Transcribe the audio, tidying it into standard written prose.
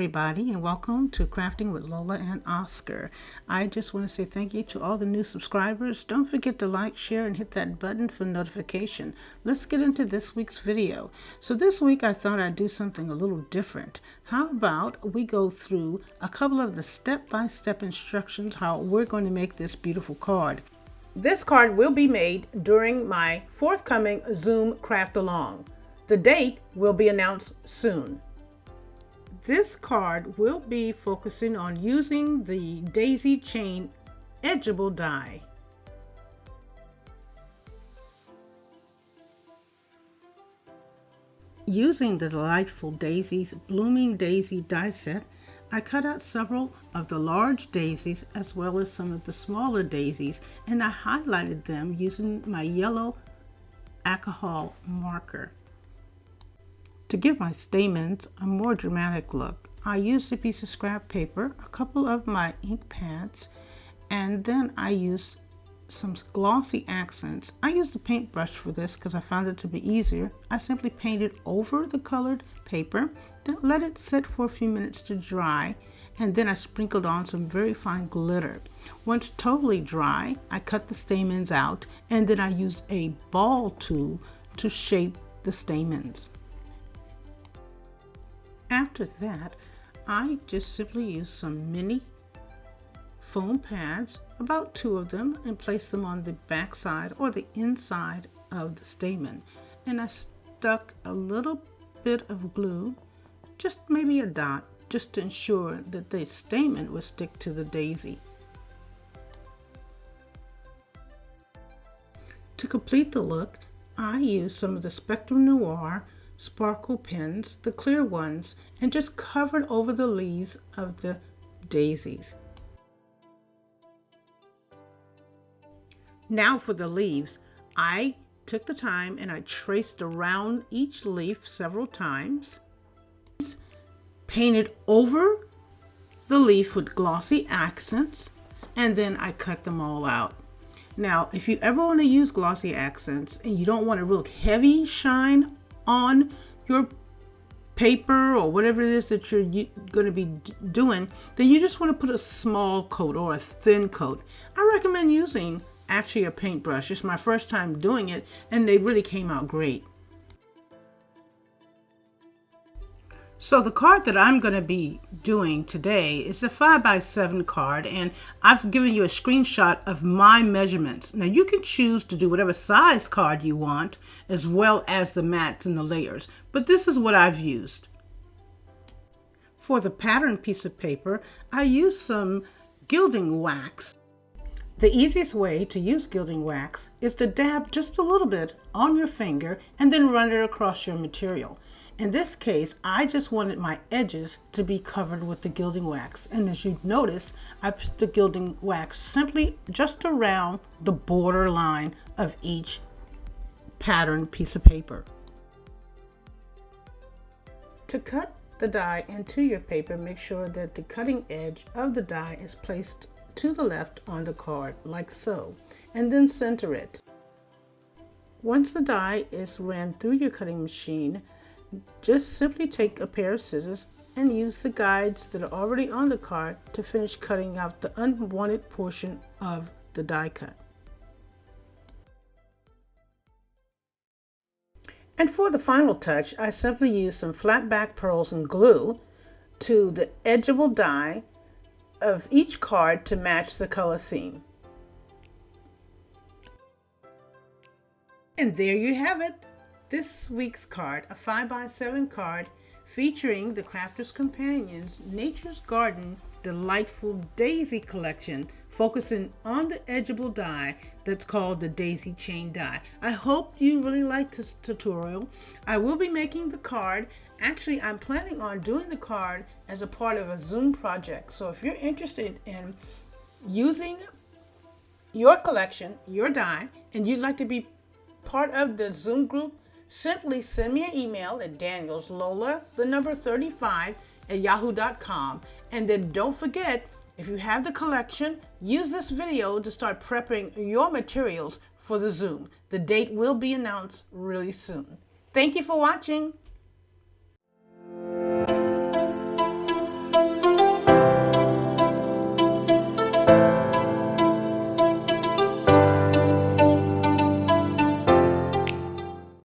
everybody, and welcome to Crafting with Lola and Oscar. I just want to say thank you to all the new subscribers. Don't forget to like, share, and hit that button for notification. Let's get into this week's video. So this week I thought I'd do something a little different. How about we go through a couple of the step-by-step instructions how we're going to make this beautiful card. This card will be made during my forthcoming Zoom Craft Along. The date will be announced soon. This card will be focusing on using the daisy chain edgeable die. Using the delightful Daisies Blooming Daisy die set, I cut out several of the large daisies as well as some of the smaller daisies, and I highlighted them using my yellow alcohol marker. To give my stamens a more dramatic look, I used a piece of scrap paper, a couple of my ink pads, and then I used some glossy accents. I used a paintbrush for this because I found it to be easier. I simply painted over the colored paper, then let it sit for a few minutes to dry, and then I sprinkled on some very fine glitter. Once totally dry, I cut the stamens out, and then I used a ball tool to shape the stamens. After that, I just simply used some mini foam pads, about 2 of them, and placed them on the back side or the inside of the stamen. And I stuck a little bit of glue, just maybe a dot, just to ensure that the stamen would stick to the daisy. To complete the look, I used some of the Spectrum Noir sparkle pens, the clear ones, and just covered over the leaves of the daisies. Now for the leaves, I took the time and I traced around each leaf several times, painted over the leaf with glossy accents, and then I cut them all out. Now, if you ever want to use glossy accents and you don't want a real heavy shine on your paper or whatever it is that you're going to be doing, then you just want to put a small coat or a thin coat. I recommend using actually a paintbrush. It's my first time doing it and they really came out great. So the card that I'm going to be doing today is a 5x7 card, and I've given you a screenshot of my measurements. Now you can choose to do whatever size card you want as well as the mats and the layers, but this is what I've used. For the pattern piece of paper, I used some gilding wax. The easiest way to use gilding wax is to dab just a little bit on your finger and then run it across your material. In this case, I just wanted my edges to be covered with the gilding wax. And as you notice, I put the gilding wax simply just around the border line of each pattern piece of paper. To cut the die into your paper, make sure that the cutting edge of the die is placed to the left on the card, like so, and then center it. Once the die is ran through your cutting machine, just simply take a pair of scissors and use the guides that are already on the card to finish cutting out the unwanted portion of the die cut. And for the final touch, I simply use some flat back pearls and glue to the edgeable die of each card to match the color theme. And there you have it. This week's card, a 5x7 card featuring the Crafter's Companions Nature's Garden Delightful Daisy Collection, focusing on the edgeable die that's called the daisy chain die. I hope you really liked this tutorial. I will be making the card. Actually, I'm planning on doing the card as a part of a Zoom project. So if you're interested in using your collection, your die, and you'd like to be part of the Zoom group, simply send me an email at danielslola35@yahoo.com. And then don't forget, if you have the collection, use this video to start prepping your materials for the Zoom. The date will be announced really soon. Thank you for watching.